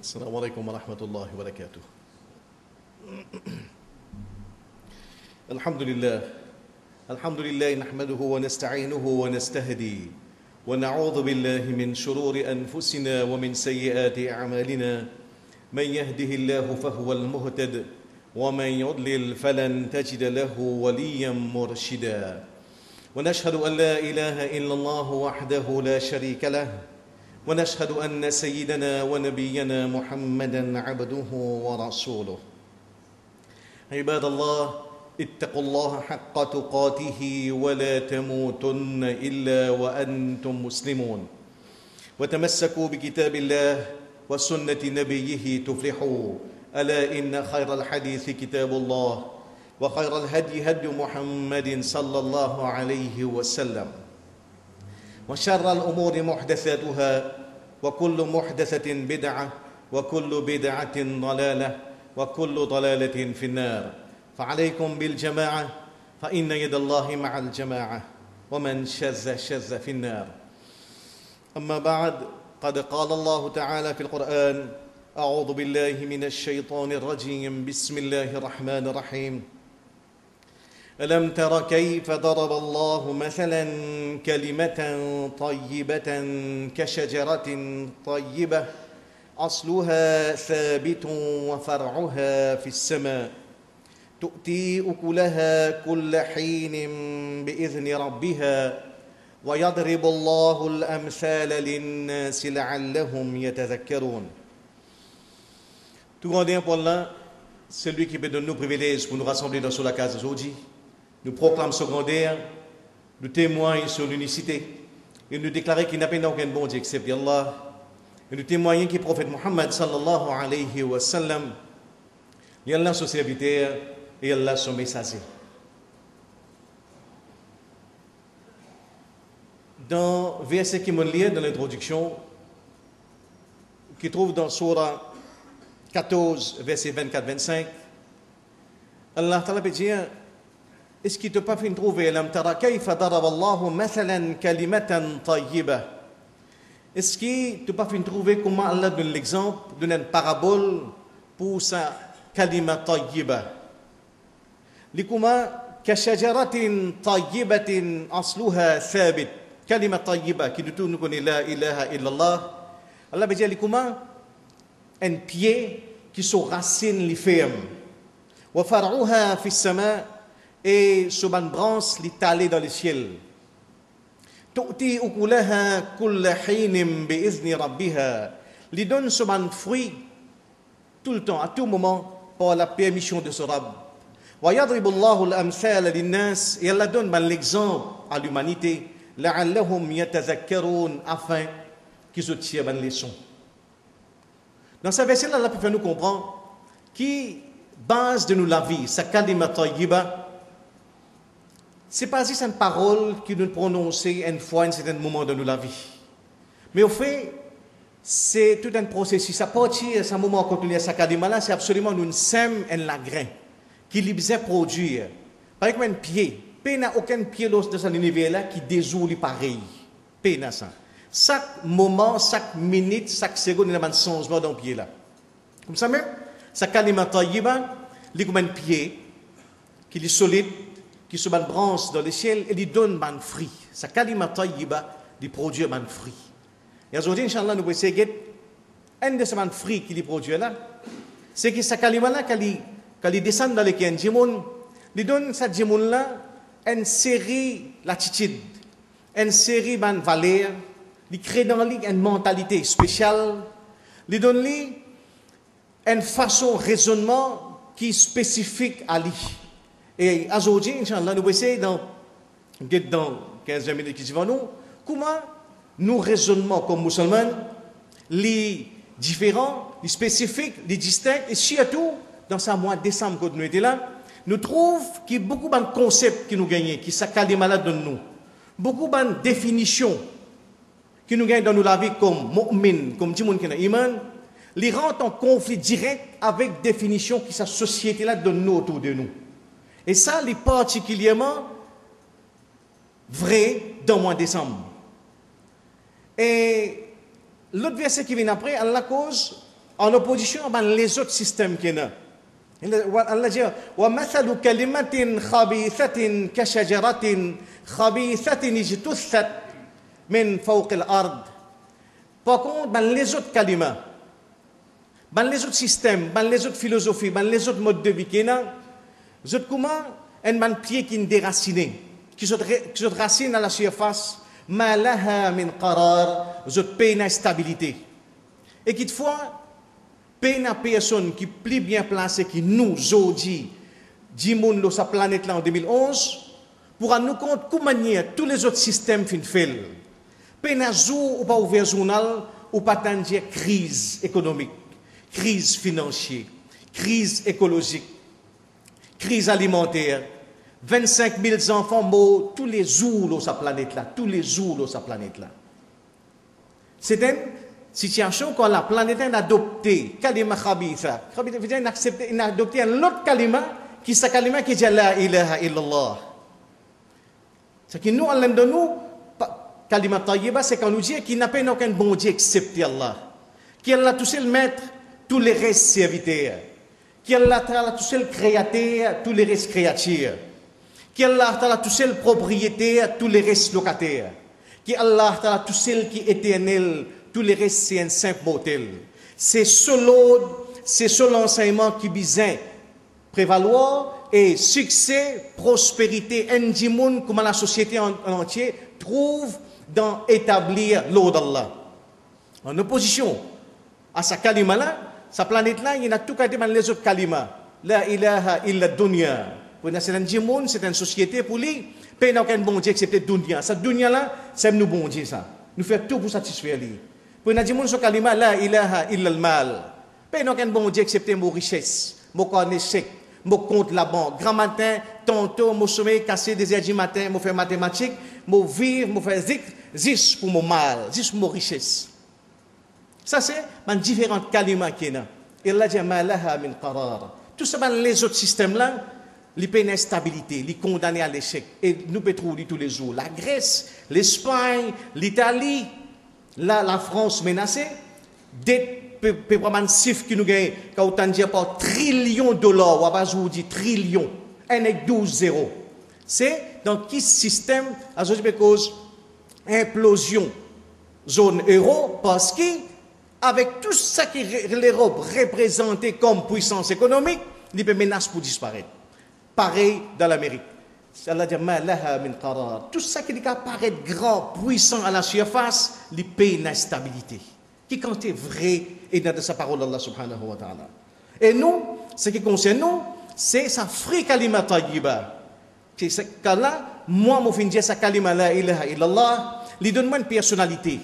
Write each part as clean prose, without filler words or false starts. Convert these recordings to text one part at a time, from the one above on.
السلام عليكم ورحمة الله وبركاته. الحمد لله نحمده ونستعينه ونستهدي ونعوذ بالله من شرور أنفسنا ومن سيئات أعمالنا. من يهده الله فهو المهتد ومن يضلل فلن تجد له وليا مرشدا. ونشهد أن لا إله إلا الله وحده لا شريك له ونشهد أن سيدنا ونبينا محمدا عبده ورسوله. عباد الله، اتقوا الله حق تقاته ولا تموتن إلا وأنتم مسلمون، وتمسكوا بكتاب الله وسنة نبيه تفلحوا. ألا إن خير الحديث كتاب الله وخير الهدي هدي محمد صلى الله عليه وسلم، وشر الأمور محدثاتها وكل محدثة بدعة وكل بدعة ضلالة وكل ضلالة في النار. فعليكم بالجماعة فإن يد الله مع الجماعة ومن شذ شذ في النار. أما بعد، قد قال الله تعالى في القرآن: أعوذ بالله من الشيطان الرجيم، بسم الله الرحمن الرحيم. ألم تر كيف ضرب الله مثلا كلمة طيبة كشجرة طيبة أصلها ثابت وفرعها في السماء تؤتي أكلها كل حين بإذن ربها ويضرب الله الأمثال للناس لعلهم يتذكرون. Tout grandeur pour Allah, celui qui peut donner nos privilèges pour nous rassembler dans sur la case aujourd'hui, nous proclame ce grandeur, nous témoigne sur l'unicité et nous déclarer qu'il n'y a pas aucun bon Dieu excepté Allah, et nous témoignons que le prophète Muhammad sallallahu alayhi wa sallam, il Allah son serviteur et Allah son messager. Dans le verset qui m'a lié dans l'introduction, qui trouve dans Surah 14, verset 24-25, Allah Ta'ala peut dire: est-ce qu'il ne t'a pas fait trouver Lam tara kayfa daraba Allahu mathalan kalimatan tayyiba? Est-ce qu'il ne t'a pas fait trouver comment Allah donne l'exemple, donne une parabole pour sa kalima tayyiba? Likuma kashajaratin tayyibatin asluha thabit. Kalima tayyiba qui nous connaît la ilaha illallah. Allah veut dire likuma un pied qui sont racines les fermes. Wa far'uha fi sama, et sur une branche li talée dans le ciel. Tu'ti ukulaha kulla hinin bi izni rabbiha, li donne sur un fruit tout le temps, à tout moment, par la permission de ce Rabb. Wa yadribu Allahu al-amthal lin-nas, et Allah donne l'exemple à l'humanité, la'allahum yatazakkarun, afin qu'ils se tirent une leçon. Dans ce verset-là, Allah peut faire nous comprendre qui base de nous la vie, sa kalima tayyiba, c'est pas juste une parole qui nous prononce une fois, à un certain moment de nous la vie. Mais au fait, c'est tout un processus. À partir de ce moment quand on a sa kalima-là, c'est absolument nous sème un lagrin qui lui besoin produire. Par exemple, un pied. Il n'y a aucun pied dans cet univers-là qui désoule pareil. Il n'y a ça. Chaque moment, chaque minute, chaque seconde, il y a un changement dans le pied-là. Comme ça même, sa kalima tayyiba, il y a un pied qui est solide, qui se une branche dans le ciel, et il donne un fruit. Sa kalima tayyiba, il produit un fruit. Et aujourd'hui, Inch'Allah, nous allons essayer de un de ces fruits qu'il produit là, c'est que sa kalima-là, quand il descend dans le djimoun, il donne cette djimoun-là une série d'attitudes, une série de valeurs. Il crée dans lui une mentalité spéciale, il donne lui une façon de raisonnement qui est spécifique à lui. Et aujourd'hui, Inch'Allah, nous allons essayer dans 15 minutes qui suivent nous, comment nous raisonnons comme musulmans, les différents, les spécifiques, les distincts, et surtout, dans ce mois de décembre, quand nous étions là, nous trouvons qu'il y a beaucoup de concepts qui nous gagnent, qui s'accalent malades dans nous. Beaucoup de définitions qui nous gagnent dans la vie comme mu'min, comme tout le monde qui a iman, les rentrent en conflit direct avec définitions qui sa société là donne nous autour de nous. Et ça, est particulièrement vrai dans le mois de décembre. Et l'autre verset qui vient après, à la cause, en opposition avec les autres systèmes qui sont. Allah dit وَمَثَلُ كَلِمَةٍ خَبِيثَةٍ كَشَجَرَةٍ خَبِيثَةٍ اجْتُثَّتْ مِنْ فَوْقِ الْأَرْضِ. Par contre, dans les autres kalima, dans les autres systèmes, dans les autres philosophies, dans les autres modes de vie qui sont, comment un pied qui est déraciné, qui se racine à la surface, ma laha min qarar, paye une stabilité. Et quelquefois, paye une personne qui est plus bien placée que nous, aujourd'hui, dis-moi, sur sa planète là en 2011, pour nous compte comment tous les autres systèmes fin fait. Paye un jour ou pas ouvert journal, ou pas tant crise économique, crise financière, crise écologique, crise alimentaire. 25 000 enfants morts tous les jours sur sa planète là, tous les jours sur sa planète là. C'est une situation quand la planète a adopté kalima khabitha. Khabitha veut dire il a adopté un autre kalima qui est kalima qui dit la ilaha illallah. C'est que nous Allah de nous kalima tayyiba, c'est quand nous dit qu'il n'a pas aucun bon Dieu excepté Allah. Qui Allah tout seul maître, tous les restes serviteurs. Qui Allah tout seul créateur, tous les restes créatures. Qui Allah Ta'ala tout seul propriétaire, tous les restes locataires. Qui Allah Ta'ala tout seul qui est éternel, tous les restes c'est un simple mortel. C'est seul enseignement qui besoin prévaloir et succès, prospérité, indimoun, comme la société en entier trouve dans établir l'eau d'Allah. En opposition à sa kalima là, sa planète là, il y a tout cas dans les autres kalima. La ilaha illa dunya. C'est un djimoun, c'est une société pour lui. Pays n'a aucun bon Dieu excepté dunya. Cette dunya là, c'est nous bon Dieu ça. Nous faisons tout pour satisfaire lui. Pour un djimoun sur kalima la ilaha illa al mal. Pays n'a aucun bon Dieu excepté mon richesse, mon connaissance, mon compte la banque. Grand matin, tantôt mon sommeil cassé des heures du matin, mon faire mathématiques, mon vivre, mon faire zikr, juste pour mon mal, juste pour mon richesse. Ça c'est un différent kalima qui est là. Et Allah dit ma laha min qarar. Tout ça les autres systèmes là. Les peines d'instabilité, les condamnés à l'échec. Et nous pouvons trouver tous les jours. La Grèce, l'Espagne, l'Italie, la France menacée. Des chiffres qui nous gagnent, quand on dit par trillions de dollars, ou à je vous dis trillions, 1 et 12 0. C'est dans quel système, à cause implosion zone euro, parce que avec tout ça que l'Europe représentait comme puissance économique, il peut menacer pour disparaître. Pareil dans l'Amérique. Allah dit ma laha min qarar. Tout ça qui paraît grand, puissant à la surface, les pays d'instabilité. Qui quand est vrai et dans sa parole d'Allah subhanahu wa ta'ala. Et nous, ce qui concerne nous, c'est sa free kalima tayyiba. C'est ce cas-là, moi, je vais dire sa kalima la ilaha illallah, lui donne-moi une personnalité,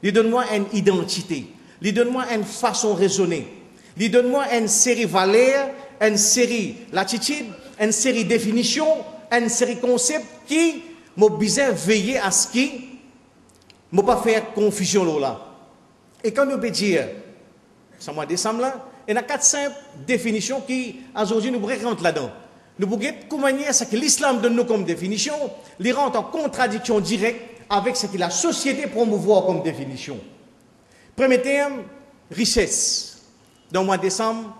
lui donne-moi une identité, lui donne-moi une façon de raisonner, lui donne-moi une série valeurs, une série l'attitude, une série de définitions, une série de concepts qui m'ont besoin de veiller à ce qui ne pas faire confusion là. Et quand nous peut dire, ça mois de décembre là, il y a 4 simples définitions qui aujourd'hui nous rentrent là-dedans. Nous pouvons comment ce que l'islam donne nous comme définition, les rentre en contradiction directe avec ce que la société promouvoit comme définition. Premier terme, richesse. Dans le mois de décembre,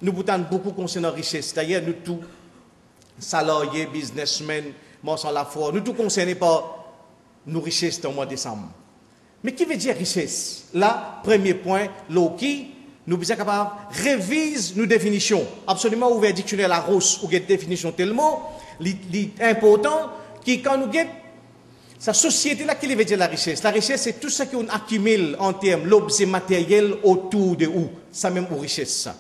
nous boutons beaucoup concernant richesse. D'ailleurs, nous tous, salariés, businessmen, morts à la foi, nous tous concernés par nos richesses dans le mois de décembre. Mais qui veut dire richesse? Là, premier point, l'OKI, nous sommes capables de réviser nos définitions. Absolument ouvert dictionnaire la Rousse ou une définition tellement important que quand nous avons sa société là, qui veut dire la richesse? La richesse, c'est tout ce qu'on accumule en termes d'objets matériels autour de nous. Ça même aux richesses, ça.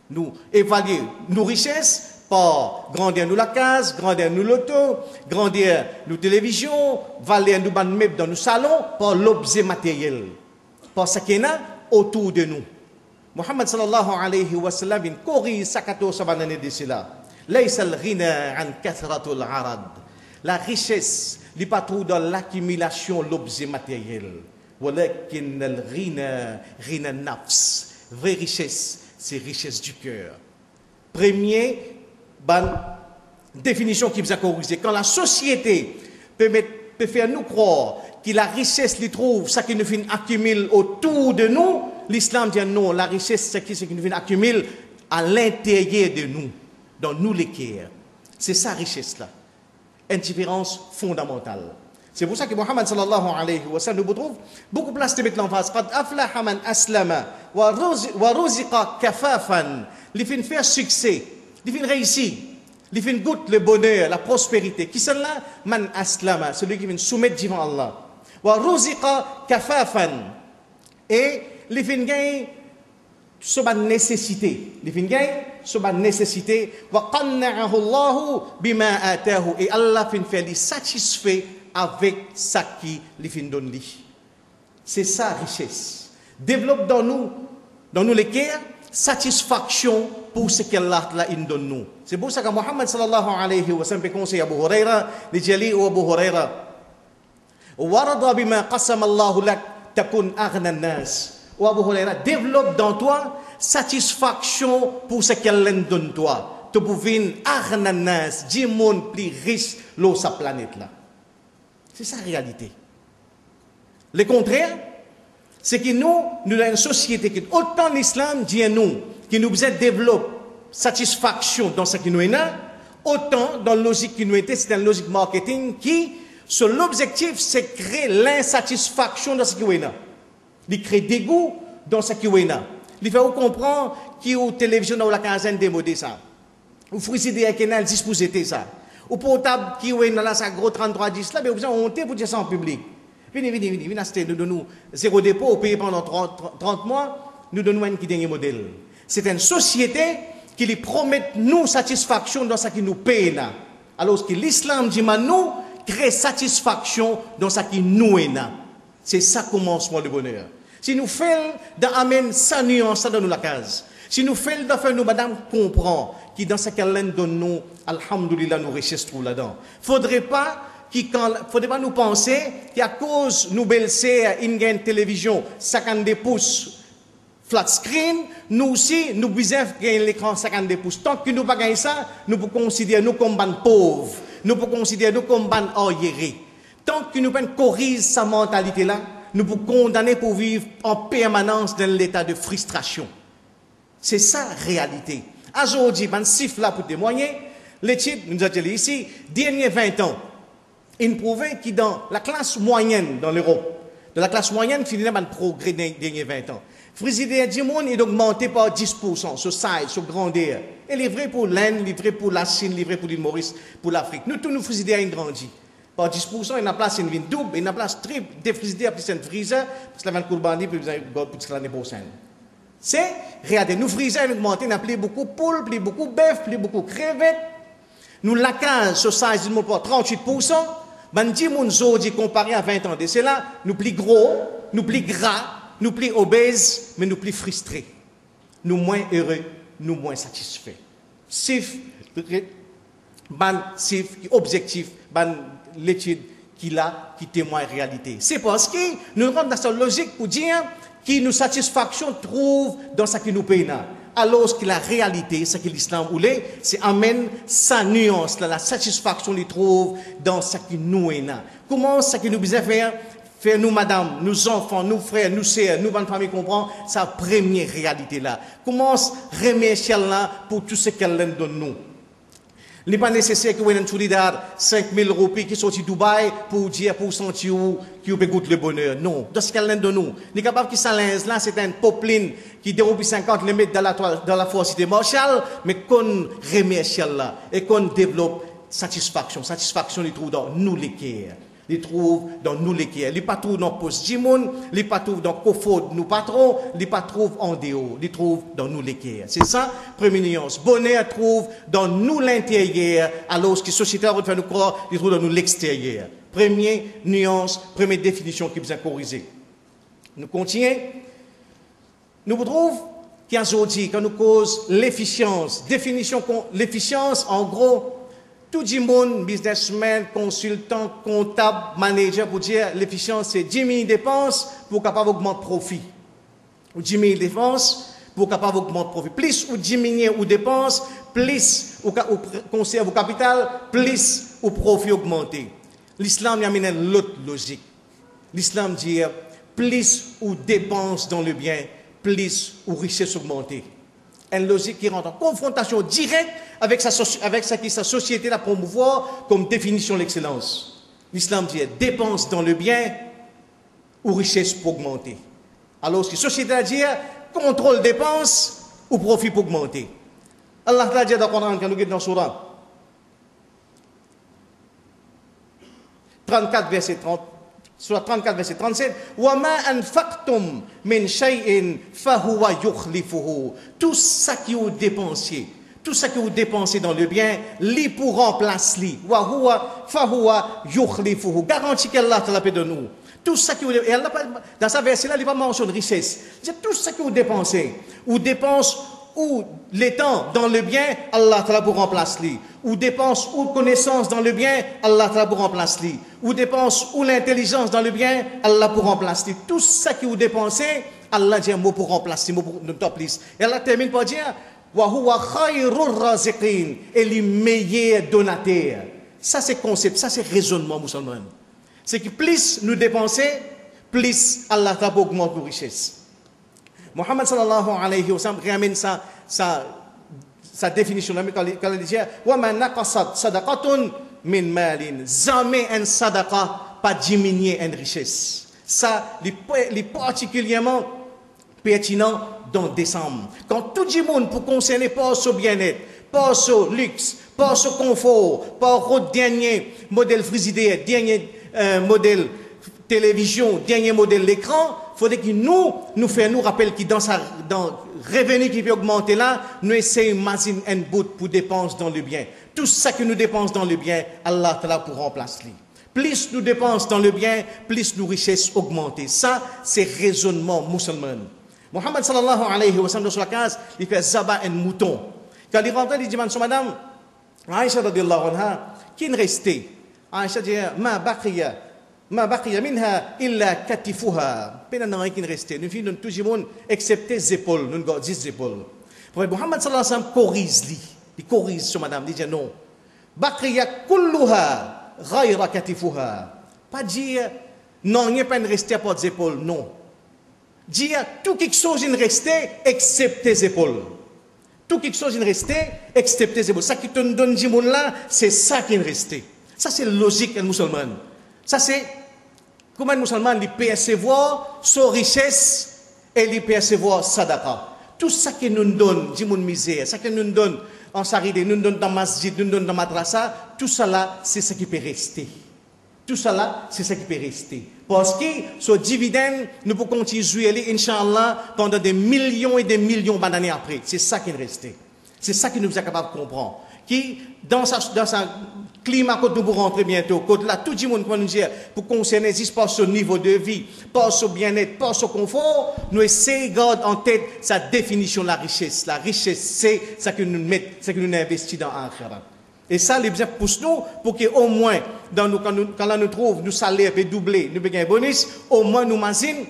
Nous évaluons nos richesses par grandir nous la case, grandir nous l'auto, grandir nos télévisions, valer nous ban meubles dans nos salons par l'objet matériel, par ce qu'il y a autour de nous. Muhammad sallallahu alayhi wa sallam in corrige sakato sabanane de cela. Laysa al-ghina an kathratul arad. La richesse n'est pas trop dans l'accumulation de l'objet matériel. Walakin al-ghina ghina nafs. Vraie richesse, c'est richesse du cœur. Premier définition qui vous a corrigé. Quand la société peut faire nous croire que la richesse les trouve, ça qui nous fait accumuler autour de nous, l'islam dit non, la richesse, c'est ce qui nous accumule à l'intérieur de nous, dans nous les cœurs. C'est ça, richesse-là. Une différence fondamentale. C'est pour ça que Muhammad sallallahu alayhi wa sallam nous trouve beaucoup place de mettre l'emphase. Qad aflaha man aslama wa ruziqa kafafan. Les fins faire succès, les fins réussir, les fins goûter le bonheur, la prospérité. Qui sont là? Man aslama, celui qui vient soumettre devant Allah. Wa ruziqa kafafan. Et les fins gagnent sur ma nécessité. Les fins gagnent sur ma nécessité. Wa qanna'ahu Allahu bima atahu. Et Allah fin faire les satisfait avec ça qui les fin donne lui. C'est ça richesse. Développe dans nous les cœurs, satisfaction pour ce qu'Allah donne nous. C'est pour ça que Muhammad sallallahu alayhi wa sallam conseille Abu Huraira, les Jali ou Abu Huraira. Warada bima qasama Allah lak takun aghna nas. Ou Abu Huraira, développe dans toi satisfaction pour ce qu'Allah donne toi. Tu peux venir aghna nas, 10 monde plus riche sur sa planète là. C'est ça la réalité. Le contraire, c'est que nous avons une société qui, autant l'islam dit à nous, qui nous développe satisfaction dans ce qui nous est là, autant dans la logique qui nous était, c'est une logique marketing qui, sur l'objectif, c'est créer l'insatisfaction dans ce qui nous est là. Il crée dégoût dans ce qui nous est là. Il fait comprendre qu'il y a une télévision dans la quinzaine démodée ça. Ou frigidaire qui est disposé ça. Ou portable qui est dans la gros 3310 là, mais vous avez honte pour dire ça en public. Venez acheter, nous donnons zéro dépôt, on paye pendant 30 mois, nous donnons un qui dernier modèle. C'est une société qui lui promet nous satisfaction dans ce qui nous paye là. Alors que l'islam dit nous crée satisfaction dans ce qui nous est là. C'est ça commencement le bonheur. Si nous faisons d'amener sa nuance dans la case, si nous faisons de faire nous madame comprend qui dans ce qu'elle donne nous, alhamdoulilah, nous richesses trop là-dedans. Faudrait pas nous penser qu'à cause nous belle une télévision 52 pouces flat screen, nous aussi nous besoin gagner l'écran 52 pouces. Tant que nous pas gagner ça, nous pouvons considérer nous comme ban pauvres, nous pouvons considérer nous comme ban arriérés. Tant que nous pas corriger sa mentalité là, nous pouvons condamner pour vivre en permanence dans l'état de frustration. C'est ça la réalité. Aujourd'hui, ban chiffre là pour témoigner, l'étude nous a dit ici, derniers 20 ans, il prouvait que dans la classe moyenne dans l'Europe, dans la classe moyenne, il y a un progrès dans les derniers 20 ans. Le frigidaire du monde est augmenté par 10%, sur size, sur grandeur. Et livré pour l'Inde, livré pour la Chine, livré pour l'île Maurice, pour l'Afrique. Nous, tous nos frigidaires ont grandi. Par 10%, il y a place une vine double, il y a place triple, des frigidaires plus un freezer, parce que la vente courbandi, puis pour l'année prochaine. C'est, regardez, nos frigidaires ont augmenté, on a pris beaucoup de poules, pris beaucoup de bœuf, pris beaucoup de crevettes. Nous, la case, sur size, il par 38%. Bandi moun zodi comparé à 20 ans de cela, nous plus gros, nous plus gras, nous plus obèses, mais nous plus frustrés. Nous moins heureux, nous moins satisfaits. Sif, objectif, l'étude qu'il a, qui témoigne la réalité. C'est parce que nous rentrons dans cette logique pour dire que nous satisfaction trouve dans ce qui nous paye. Alors que la réalité, ce que l'islam voulait, c'est amène sa nuance, la satisfaction qu'il trouve dans ce qui nous est là. Comment ce que nous devons faire nous, madame, nos enfants, nos frères, nos sœurs, nous, bonne famille, comprend sa première réalité là. Comment remercier là pour tout ce qu'elle donne nous. Il n'est pas nécessaire que vous ayez un solidaire 5 000 roupies qui sortent de Dubaï pour dire, pour sentir qui vous goûte le bonheur. Non. Dans ce qu'elle donne nous. Il est capable que ça là, c'est un popeline qui déroule 50 les mettre dans la force de Marshall, mais qu'on remercie là et qu'on développe satisfaction. Satisfaction, il trouve dans nous les cœurs. Il trouve dans nous les cœurs. Il pas trouve dans poste Jimoun, il pas trouve dans Kofod, nous patrons, il pas trouve en dehors, il trouve dans nous les cœurs. C'est ça, première nuance. Bonheur trouve dans nous l'intérieur, alors que la société va faire nous croire, il trouve dans nous l'extérieur. Première nuance, première définition qui vous a corrigé. Nous continuons. Nous trouvons qu'aujourd'hui, quand nous cause l'efficience, définition, l'efficience, en gros, tout le monde, businessman, consultant, comptable, manager, pour dire l'efficience, c'est 10 000 dépenses pour capable augmenter le profit. Ou 10 000 dépenses pour capable augmenter le profit. Plus ou diminuer ou dépenses, plus ou conserve au capital, plus ou profit augmenté. L'islam y amène l'autre logique. L'islam dit plus ou dépenses dans le bien, plus ou richesse augmentée. Une logique qui rentre en confrontation directe avec sa société la promouvoir comme définition de l'excellence. L'islam dit dépense dans le bien ou richesse pour augmenter. Alors que la société a dit contrôle dépense ou profit pour augmenter. Allah a dit dans le Coran, quand nous sommes dans le Surah 34, verset 30. Surah 34, verset 37. وَمَا أَنْفَقْتُمْ مِنْ شَيْءٍ فَهُوَ يُخْلِفُهُ. Tout ça que vous dépensez, tout ça que vous dépensez dans le bien, li pour remplacer li. وَهُوَ فَهُوَ يُخْلِفُهُ. Garantie qu'Allah te l'a fait de nous. Tout ça que vous dépensez, et Allah, dans sa verset-là, il n'est pas mentionné richesse. C'est tout ça que vous dépensez. Ou dépense ou les temps dans le bien, Allah te l'a pour remplacer. Ou dépense ou connaissance dans le bien, Allah te l'a pour remplacer. Ou dépense ou l'intelligence dans le bien, Allah pour remplacer. Tout ça que vous dépensez, Allah dit un mot pour remplacer, mot pour nous top list. Et Allah termine par dire wa huwa khayrur raziqin, et les meilleurs donateurs. Ça c'est concept, ça c'est raisonnement musulman. C'est que plus nous dépenser, plus Allah t'a pour augmenter nos richesses. Muhammad sallallahu alayhi wa sallam ramène sa définition quand il dit wa ma naqasat sadaqatun min malin, jamais un sadaqa pas diminuer une richesse. Ça est particulièrement pertinent dans décembre. Quand tout le monde pour concerner pas au bien-être, pas au luxe, pas au confort, pas au dernier modèle frigidaire, dernier modèle télévision, dernier modèle l'écran, il faudrait que nous rappelle que dans revenu qui peut augmenter là, nous essayons d'imaginer un bout pour dépenser dans le bien. Tout ça que nous dépensons dans le bien, Allah Ta'ala pour remplacer. Plus nous dépensons dans le bien, plus nos richesses augmentent. Ça, c'est raisonnement musulman. Muhammad sallallahu alayhi wa sallam, dans la case, il fait zaba un mouton. Quand il rentre, il dit, madame, Aïcha radiallahu anha, qui ne restait? Aïcha dit, ma baqiya minha illa katifuha. Pena n'a rien qui ne restait. Nous filles, nous tout le monde, excepté les épaules, nous avons 10 épaules. Muhammad sallallahu alayhi wa sallam corrige, il corrige sur madame, il dit non. Baqiya kulluha ghayra katifuha. Pas dire, non, il n'y a pas de rester à part des épaules, non. Dire tout quelque chose ne restait excepté les épaules. Tout quelque chose ne restait excepté les épaules. Ça qui te donne du monde là, c'est ça qui ne restait. Ça c'est logique un musulman. Ça c'est comment un musulman il percevoir sa richesse et il percevoir sadaqa. Tout ça qui nous donne du monde misère, ça qui nous donne en saride, nous donne dans masjid, nous donne dans madrasa, tout ça là, c'est ce qui peut rester. Tout ça là, c'est ce qui peut rester. Parce que ce dividende, nous pouvons continuer à jouer, Inch'Allah, pendant des millions et des millions d'années après. C'est ça qui est resté. C'est ça que nous sommes capables de comprendre. Qui, dans sa climat que nous pourrons rentrer bientôt, que là, tout le monde peut nous dire, pour concerner, pas ce niveau de vie, pas ce bien-être, pas ce confort, nous essayons de garder en tête sa définition de la richesse. La richesse, c'est ce que nous mettons, ce que nous investissons dans l'akhirat. Et ça, les bien pousse nous pour qu'au moins, quand là nous trouve, nous salaire peut doubler, nous peut gagner un bonus, au moins nous mazine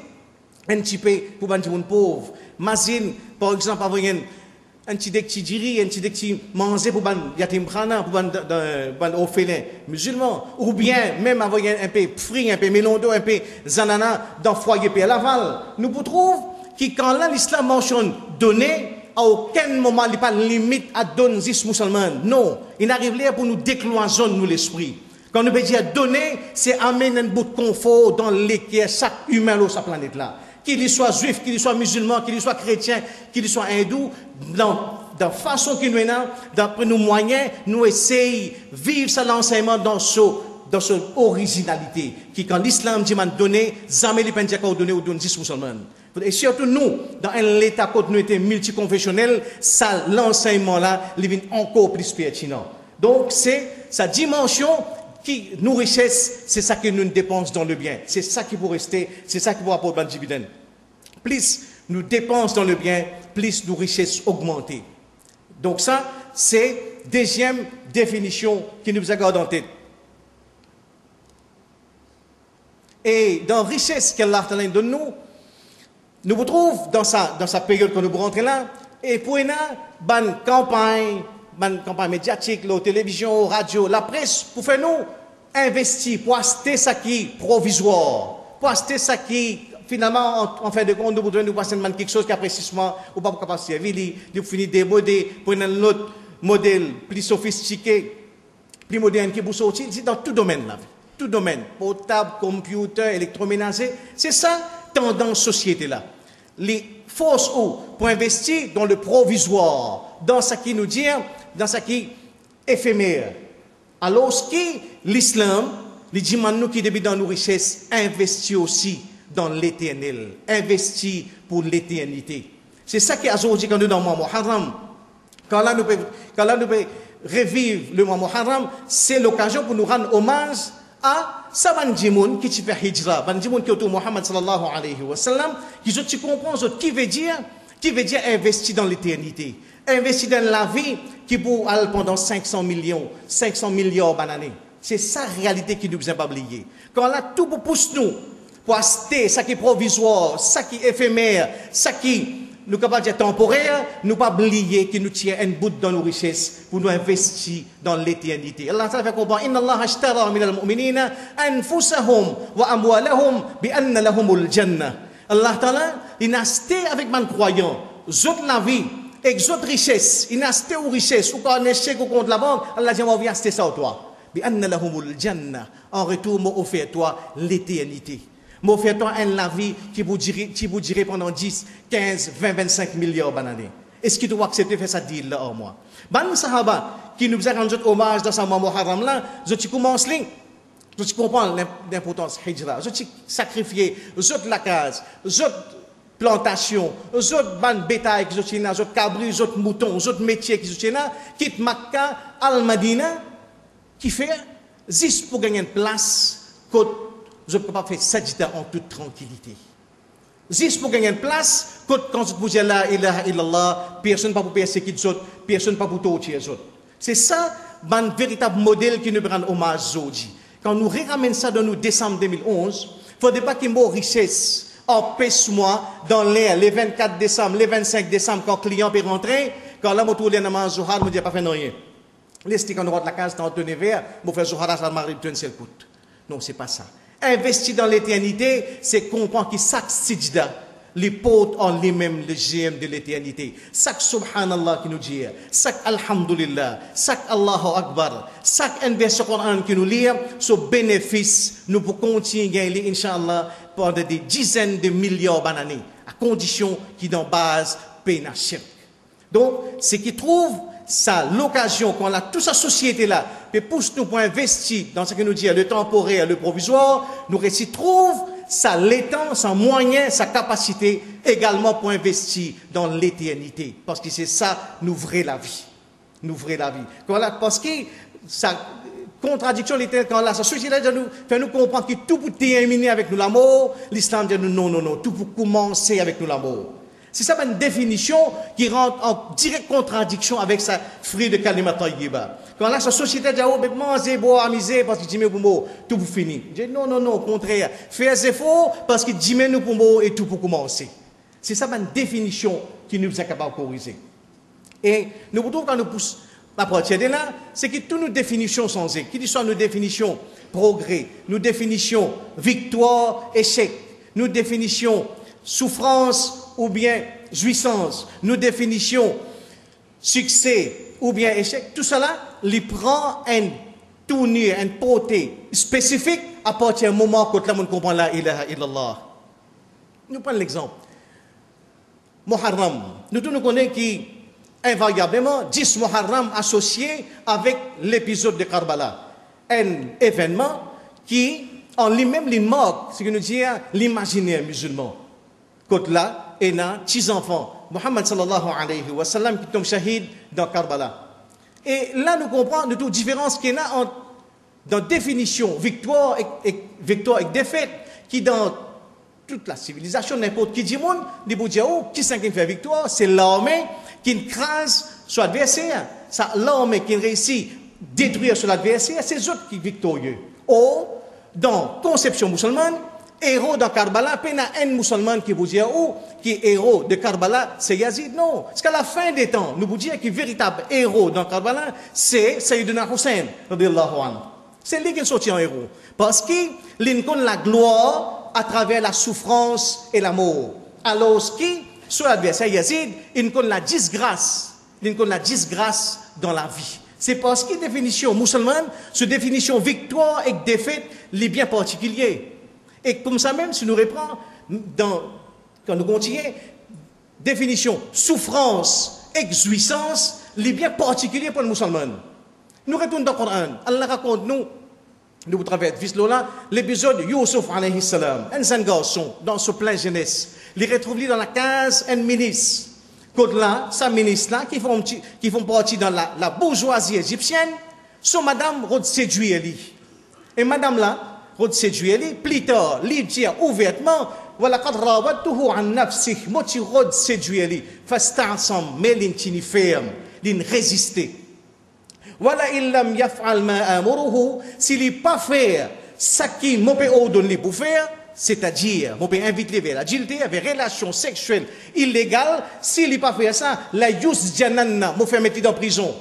un petit peu pour les gens pauvres. Mazine, par exemple, avoir un petit diri, un petit manger pour les yatim khana, pour les orphelins musulmans, ou bien même avoir un peu fruits, un peu melon d'eau, un peu zanana dans le foyer à Laval. Nous pouvons trouver que quand là l'islam mentionne donner, à aucun moment il n'y a pas de limite à donner 10 musulmans. Non, il arrive là pour nous décloisonner nous l'esprit. Quand nous dire donner, c'est amener un bout de confort dans lequel chaque humain sur sa planète là. Qu'il soit juif, qu'il soit musulman, qu'il soit chrétien, qu'il soit hindou, dans la façon qu'il nous est, d'après nos moyens, nous essayons de vivre ça l'enseignement dans cette originalité. Qui quand l'islam dit donner, jamais les pendiens donner ou donner 10 musulmans. Et surtout nous, dans l'état où nous étions multiconfessionnels, ça, l'enseignement-là, il est encore plus pertinent. Donc, c'est sa dimension qui nous richesse, c'est ça que nous dépensons dans le bien. C'est ça qui peut rester, c'est ça qui peut apporter un dividende. Plus nous dépensons dans le bien, plus nos richesses augmentent. Donc ça, c'est deuxième définition qui nous a gardé en tête. Et dans la richesse qu'Allah donne nous, nous vous trouvons dans sa période que nous rentrons là, et pour une campagne médiatique, la télévision, la radio, la presse, pour faire nous investir, pour acheter ça qui est provisoire, pour acheter ça qui finalement, en fin de compte, nous voudrions nous passer quelque chose qu'après 6 mois, ou pas capable de servir, nous finit démodé, prendre un autre modèle plus sophistiqué, plus moderne qui vous sortir, c'est dans tout domaine là. Tout domaine, portable, computer, électroménager, c'est ça, tendance société là. Les forces pour investir dans le provisoire, dans ce qui nous dit, dans ce qui est éphémère. Alors que l'islam, les dit nous qui débutent dans nos richesses, investit aussi dans l'éternel, investit pour l'éternité. C'est ça qui a aujourd'hui quand nous dans le mois Muharram. Quand là nous pouvons revivre le mois Muharram, c'est l'occasion pour nous rendre hommage à ça bandimoun qui fait hijra, bandimoun qui est autour Muhammad sallallahu alayhi wa sallam, qui comprend qui veut dire investir dans l'éternité, investir dans la vie qui pour aller pendant 500 milliards d'années. C'est ça la réalité qui nous a pas oublié. Quand là tout pousse nous pour acheter ça qui est provisoire, ça qui est éphémère, ça qui nous capable de dire temporaire, nous pas oublier que nous tient un bout dans nos richesses pour nous investir dans l'éternité. Allah Ta'ala fait comprendre inna Allah ashtara min al-mu'minina anfusahum wa amwalahum bi anna lahumul jannah. Allah Ta'ala il a acheté avec man croyant, autres la vie, et autres richesses, il a acheté aux richesses ou quand on échec au compte de la banque, Allah dit on va acheter ça au toi. Bi anna lahumul jannah. En retour, m'a offert toi l'éternité. M'a offert toi la vie qui vous dirait pendant 10, 15, 20, 25 milliards d'années. Est-ce que tu vas accepter de faire ça deal là en moi? Ban Sahaba qui nous a rendu hommage dans ce mois Muharram là, je commence là. Je comprends l'importance hijra. Je sacrifier, je la case, je plantation, je ban bétail qui sont là, je cabri, je mouton, je métier qui sont là, quitte Makka, Al-Madina, qui fait juste pour gagner une place, je ne peux pas faire sajda en toute tranquillité. Juste pour gagner une place, quand je vous dis la ilaha illallah, personne ne peut pas persécuter les autres, personne ne peut pas torturer les autres. C'est ça, un véritable modèle qui nous rend hommage aujourd'hui. Quand nous ramènons ça dans nous décembre 2011, il ne faudrait pas qu'il y ait une richesse empêche-moi dans l'air, les 24 décembre, les 25 décembre, quand le client peut rentrer, quand là, je tourne dans ma Zohar, je ne dis pas faire rien. Laissez quand on rentre la case, dans le verre, je fais Zohar, ça m'arrive de seul coup. Non, ce n'est pas ça. Investir dans l'éternité, c'est comprendre que chaque sijda, les portes en lui-même le GM de l'éternité. Chaque subhanallah qui nous dit, chaque alhamdulillah, chaque Allahu Akbar, chaque verset Coran qui nous lit, ce bénéfice, nous pouvons continuer à gagner, Inch'Allah, pendant des dizaines de milliards d'années, à condition qu'il dans base peine à shirk. Donc, ce qui trouve ça, l'occasion, quand on a toute sa société-là, puis pousse nous pour investir dans ce que nous dit le temporaire, le provisoire, nous trouve ça l'étend, son moyen, sa capacité également pour investir dans l'éternité. Parce que c'est ça, nous vraie la vie. Nous vraie la vie. Parce que sa contradiction, quand la société fait nous comprendre que tout peut terminer avec nous l'amour, l'islam dit non, tout peut commencer avec nous l'amour. C'est ça une définition qui rentre en directe contradiction avec sa fruit de kalima tayyiba. Quand là, sa société dit, oh, mais manger, boire, amuser, parce que Jimé Boumbo, tout pour finir. Je dis, non, au contraire. Fais des efforts, parce que Jimé nous Boumbo et tout pour commencer. C'est ça une définition qui nous est capable de corriger. Et nous retrouvons quand nous poussons à partir de là, c'est que toutes nos définitions sont qui dit soit nos définitions progrès, nos définitions victoire, échec, nos définitions souffrance, ou bien jouissance, nos définitions, succès ou bien échec, tout cela, il prend un tournure, un portée spécifique à partir du moment où tout le monde comprend la ilaha illallah. Nous prenons l'exemple. Muharram. Nous tous nous connaissons qui, invariablement, 10 Muharram associés avec l'épisode de Karbala. Un événement qui, en lui-même, il marque, ce que nous disons, l'imaginaire musulman. Côte là, et un petits enfants, Muhammad sallallahu alayhi wa sallam, qui tombe shahid dans Karbala. Et là, nous comprenons de toute différence qu'il y a entre dans définition victoire et défaite, qui dans toute la civilisation, n'importe qui dit monde, dit qui c'est qui fait victoire, c'est l'armée qui écrase son adversaire. C'est l'armée qui réussit à détruire son adversaire, c'est eux qui sont victorieux. Or, dans la conception musulmane, héros dans Karbala, il y a un musulman qui vous dit, qui est héros de Karbala, c'est Yazid. Non, parce qu'à la fin des temps, nous vous disons que le véritable héros dans Karbala, c'est Sayyidina Hussein, radiyallahu anhu. C'est lui qui est sorti en héros. Parce qu'il a la gloire à travers la souffrance et la mort. Alors qui, sur l'adversaire Yazid, il connaît la disgrâce dans la vie. C'est parce que définition musulmane, ce définition victoire et défaite, les bien particuliers. Et comme ça même, si nous reprenons, quand nous continuons, définition souffrance et jouissance, les bien particuliers pour le musulman. Nous retournons dans le Coran. Allah raconte nous traversons l'épisode Yusuf alayhi salam, un jeune garçon dans ce plein jeunesse. Il retrouve dans la case un ministre. Côte là, sa ministre là, qui font partie dans la bourgeoisie égyptienne, sont madame Rod séduit elle. Et madame là, Rod séduit elle, plus tard, lui dit ouvertement, voilà qad rawatuhu an nafsih, moti Rod séduit elle, fastasam, mais l'intini ferme, l'in résister. Voilà il lam yaf'al ma amuruhu, s'il n'est pas fait ce qu'il m'a ordonné pour faire, c'est-à-dire, on peut inviter vers l'adultère, vers relations sexuelles illégales. S'il n'est pas fait ça, la yus jananna, on fait mettre en prison.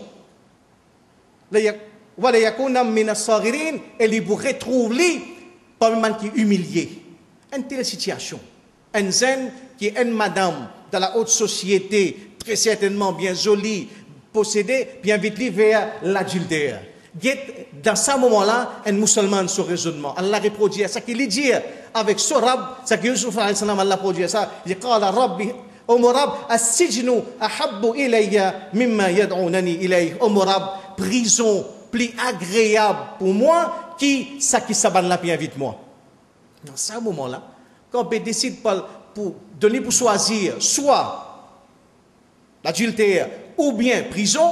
Voilà yakuna min as-saghirin, et il vous retrouve lui parmi les qui est humilié. Une telle situation. Un zen qui est une madame dans la haute société, très certainement bien jolie, possédée, bien vite vers l'adultère. Dans ce moment-là, un musulman sur raisonnement. Allah reproduit ça qu'il dit avec ce rab, ça que Yusuf alayhi salam Allah produit ça. Il dit qala rabbi o rab as-sijnu ahabbu ilayya mimma yad'unani ilayhi. O rab, prison plus agréable pour moi qui s'abanne la bien vite moi. Dans ce moment-là, quand on décide pour donner pour choisir soit l'adultère ou bien prison,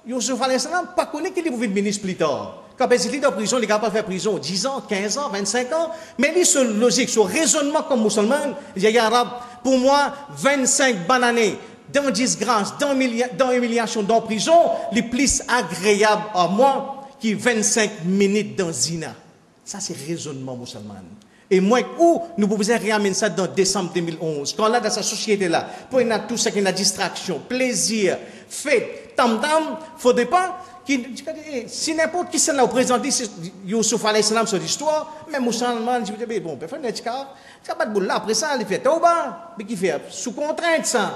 Yusuf alayhi salam pas connaît qu'il pouvait être ministre plus tard. Quand il est en prison, il est capable de faire prison 10 ans, 15 ans, 25 ans. Mais lui, ce logique, ce raisonnement comme musulman, il dit arabe, pour moi, 25 bonnes années dans disgrâce, dans humiliation, dans prison, les plus agréable à moi que 25 minutes dans zina. Ça, c'est raisonnement musulman. Et moi, où nous pouvons réamener ça dans décembre 2011, quand là, dans sa société-là, pour y a tout ça qui est la distraction, plaisir, fête, tam-tam, il ne faudrait pas, si n'importe qui s'en a présenté Yusuf alayhi salam sur l'histoire, même musulman, je dis, bon, personne n'est pas de boule là, après ça, il fait tauba, mais qui fait sous contrainte ça.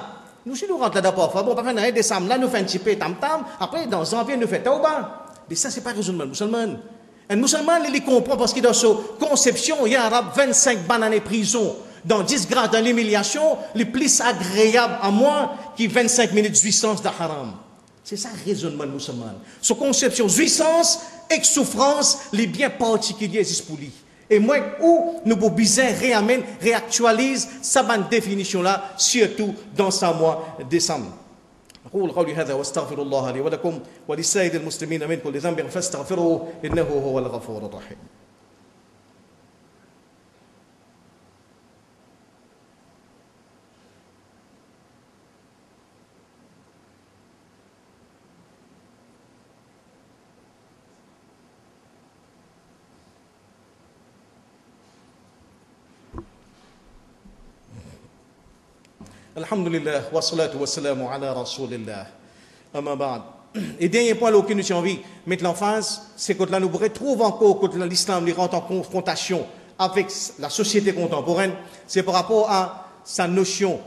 Nous, si nous rentrons là parfois, bon, parfois, dans décembre, là, nous faisons un petit peu tam-tam, après, dans janvier, nous faisons tauba. Mais ça, c'est pas raisonnement musulman. Un musulman, il comprend parce qu'il dans sa conception, il y a arabe 25 bananes prison, dans 10 grades dans l'humiliation, le plus agréable à moi qui 25 minutes de jouissance de haram. C'est ça le raisonnement musulman. Sa conception, jouissance et souffrance, les biens particuliers existent pour lui. Et moi, où nous pouvons bien réactualiser sa définition-là, surtout dans ce mois de décembre. أقول قولي هذا واستغفر الله لي ولكم ولسائر المسلمين من كل ذنب فاستغفروه إنه هو الغفور الرحيم. Alhamdulillah, wa salatu wa salamu ala rasulillah. Amma ba'd. Et dernier point auquel nous avons envie de mettre l'emphase, c'est que là nous retrouvons encore que l'islam rentre en confrontation avec la société contemporaine, c'est par rapport à sa notion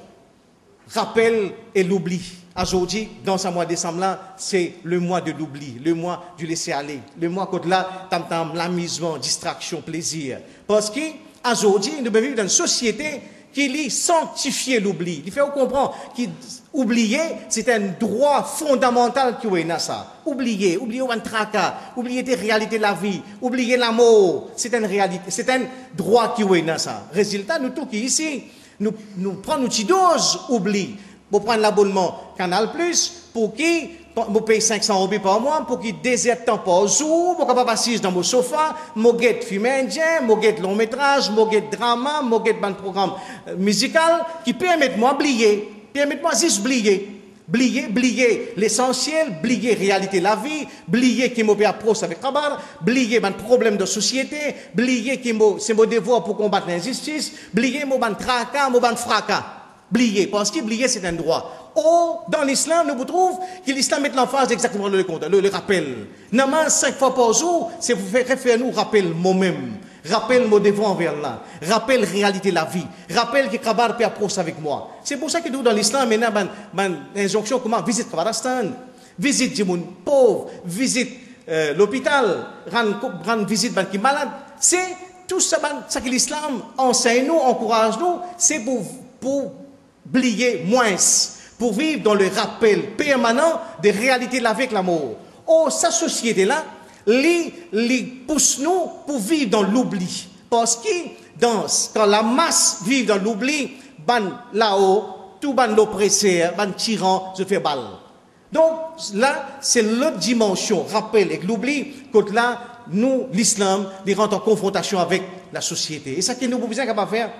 rappel et l'oubli. Aujourd'hui, dans ce mois de décembre là, c'est le mois de l'oubli, le mois du laisser aller, le mois que là, tam-tam, l'amusement, distraction, plaisir. Parce qu'aujourd'hui, nous vivons dans une société qui lui sanctifie l'oubli. Il fait comprendre qu'oublier, c'est un droit fondamental qui est dans ça. Oublier un tracas, oublier des réalités de la vie, oublier l'amour, c'est une réalité, c'est un droit qui est dans ça. Résultat, nous tous qui ici, nous prenons une petite dose oubli. Pour prendre l'abonnement Canal Plus, pour qui je paye 500 € par mois, pour qui déserte temps par jour, pour ne pas assis dans mon sofa, je guette film indien, je guette long métrage, je guette drama, je guette un programme musical qui permet moi oublier, permet-moi juste oublier l'essentiel, oublier la réalité de la vie, oublier qui m'a approche avec Kabar, oublier les problèmes de société, oublier qui c'est mon devoir pour combattre l'injustice, oublier mon tracas, mon fracas. Oublier, parce qu'oublier c'est un droit. Or, dans l'islam, nous trouvons que l'islam met l'emphase exactement le rappel. Namaz 5 fois par jour, c'est vous faire référer nous rappel moi-même. Rappelle mon devoir envers Allah. Rappelle la réalité de la vie. Rappelle que Kabar peut approcher avec moi. C'est pour ça que nous, dans l'islam, maintenant, injonction, comment visite Kabaristan, visite les gens pauvres, visite l'hôpital, rendre visite les gens qui sont malades. C'est tout ça, ça que l'islam enseigne nous, encourage nous, c'est pour oublier moins, pour vivre dans le rappel permanent des réalités de la vie avec la mort. Oh, sa société-là, les pousse nous pour vivre dans l'oubli. Parce que quand la masse vit dans l'oubli, là-haut, tout l'oppresseur, tyran, se fait balle. Donc là, c'est l'autre dimension, rappel avec l'oubli, que là, nous, l'islam, les rend en confrontation avec la société. Et ça que nous sommes capables de faire,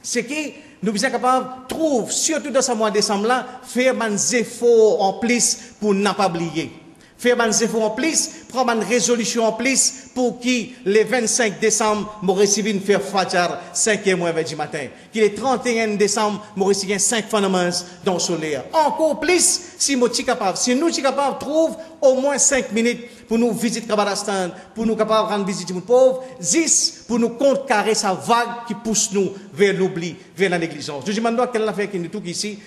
c'est que nous sommes capables de trouver, surtout dans ce mois de décembre-là, faire des efforts en plus pour ne pas oublier. Faire des efforts en plus, prendre une résolution en plus pour que le 25 décembre, nous recevons faire Fajr 5e du matin. Que le 31 décembre, nous recevons 5 phénomènes dans le soleil. Encore plus, si nous sommes capables de trouver au moins 5 minutes pour nous visiter Kabaristan, pour nous capables de rendre visite aux pauvres, 10 pour nous contrecarrer sa vague qui pousse nous vers l'oubli, vers la négligence. Je demande qu'elle a fait tout ici.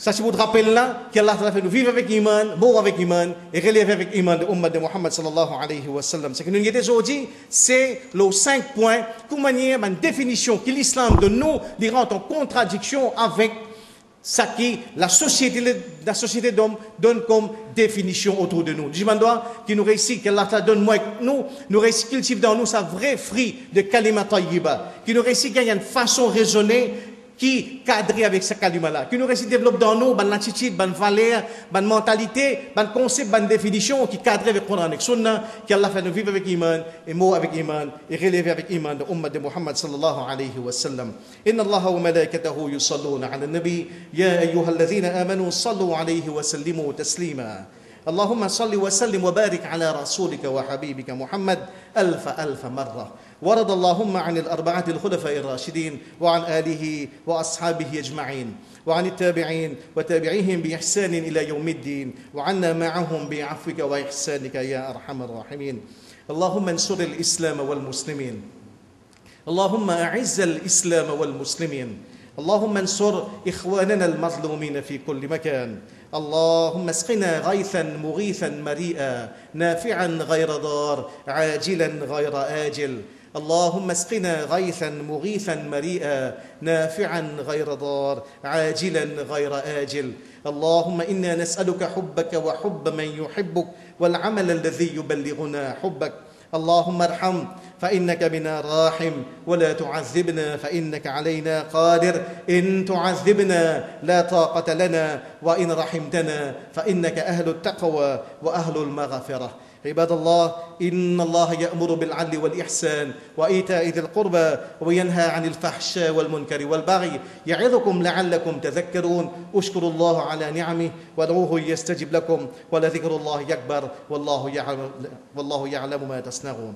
Ça, c'est votre rappel là, qu'Allah a fait nous vivre avec Iman, mourir avec Iman, et relever avec Iman de l'Ummah de Muhammad sallallahu alayhi wa sallam. Ce que nous avons aujourd'hui, c'est les 5 points, comme manière, une définition que l'islam de nous, les rend en contradiction avec ce que la société donne comme définition autour de nous. Je demande qu'il nous réussisse, qu'Allah donne moi nous réussisse cultive dans nous sa vraie fruit de kalima tayyiba, qu'il nous réussisse qu'il y a une façon raisonnée qui cadre avec ce kalima-là, qui nous réussit développe dans nous, une attitude, une valeur, une mentalité, un concept, une définition qui cadre avec le Coran et Sunna, qui Allah fait nous vivre avec Iman, et mourir avec Iman, et relever avec Iman de l'Ummah de Muhammad sallallahu alayhi wa sallam. Inna Allah wa malaikatahu yusalluna ala nabi, ya ayyuha alladhina amanu sallu alayhi wa sallimu taslima. اللهم صل وسلم وبارك على رسولك وحبيبك محمد ألف مرة ورضى اللهم عن الأربعة الخلفاء الراشدين وعن آله وأصحابه أجمعين وعن التابعين وتابعيهم بإحسان إلى يوم الدين وعنا معهم بعفوك وإحسانك يا أرحم الراحمين اللهم انصر الإسلام والمسلمين اللهم أعز الإسلام والمسلمين اللهم انصر إخواننا المظلومين في كل مكان اللهم اسقنا غيثا مغيثا مريئا نافعا غير ضار عاجلا غير آجل اللهم اسقنا غيثا مغيثا مريئا نافعا غير ضار عاجلا غير آجل اللهم إنا نسألك حبك وحب من يحبك والعمل الذي يبلغنا حبك اللهم ارحم فإنك بنا راحم ولا تعذبنا فإنك علينا قادر إن تعذبنا لا طاقة لنا وإن رحمتنا فإنك أهل التقوى وأهل المغفرة عباد الله إن الله يأمر بالعدل والإحسان وإيتاء ذي القربى وينهى عن الفحشاء والمنكر والبغي يعظكم لعلكم تذكرون اشكروا الله على نعمه وادعوه يستجب لكم ولذكر الله أكبر والله يعلم ما تصنعون.